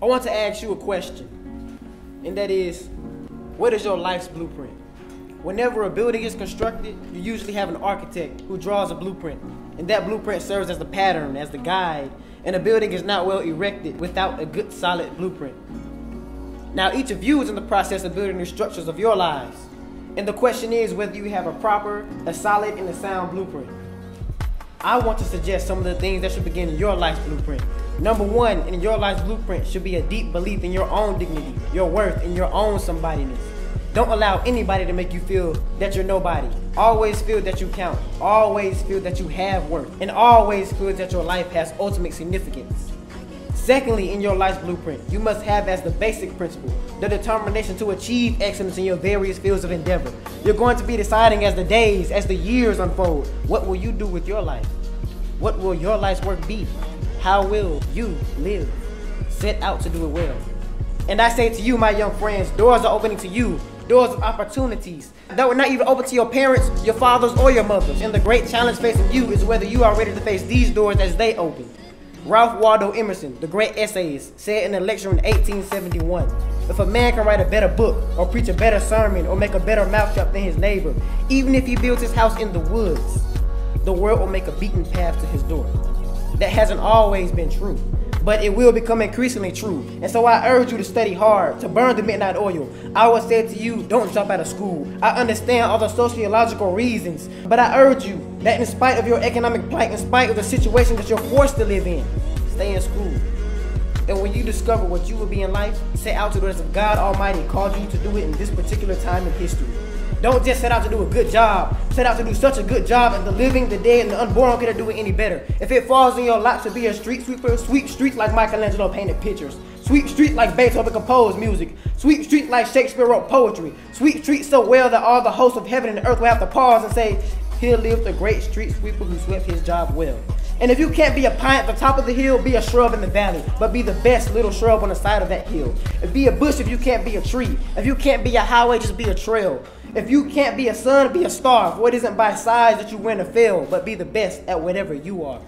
I want to ask you a question, and that is, what is your life's blueprint? Whenever a building is constructed, you usually have an architect who draws a blueprint, and that blueprint serves as the pattern, as the guide, and a building is not well erected without a good solid blueprint. Now each of you is in the process of building the structures of your lives, and the question is whether you have a proper, a solid, and a sound blueprint. I want to suggest some of the things that should begin in your life's blueprint. Number one, in your life's blueprint should be a deep belief in your own dignity, your worth, and your own somebodyness. Don't allow anybody to make you feel that you're nobody. Always feel that you count. Always feel that you have worth. And always feel that your life has ultimate significance. Secondly, in your life's blueprint, you must have as the basic principle the determination to achieve excellence in your various fields of endeavor. You're going to be deciding as the days, as the years unfold, what will you do with your life? What will your life's work be? How will you live? Set out to do it well. And I say to you, my young friends, doors are opening to you. Doors of opportunities that were not even open to your parents, your fathers, or your mothers. And the great challenge facing you is whether you are ready to face these doors as they open. Ralph Waldo Emerson, the great essayist, said in a lecture in 1871, if a man can write a better book, or preach a better sermon, or make a better mousetrap than his neighbor, even if he builds his house in the woods, the world will make a beaten path to his door. That hasn't always been true, but it will become increasingly true. And so I urge you to study hard, to burn the midnight oil. I would say to you, don't drop out of school. I understand all the sociological reasons, but I urge you that in spite of your economic plight, in spite of the situation that you're forced to live in, stay in school. And when you discover what you will be in life, set out to do as if God Almighty called you to do it in this particular time in history. Don't just set out to do a good job. Set out to do such a good job that the living, the dead, and the unborn can't do it any better. If it falls in your lap to be a street sweeper, sweep streets like Michelangelo painted pictures. Sweep streets like Beethoven composed music. Sweep streets like Shakespeare wrote poetry. Sweep streets so well that all the hosts of heaven and earth will have to pause and say, here lived the great street sweeper who swept his job well. And if you can't be a pine at the top of the hill, be a shrub in the valley, but be the best little shrub on the side of that hill. And be a bush if you can't be a tree. If you can't be a highway, just be a trail. If you can't be a sun, be a star. For it isn't by size that you win or fail, but be the best at whatever you are.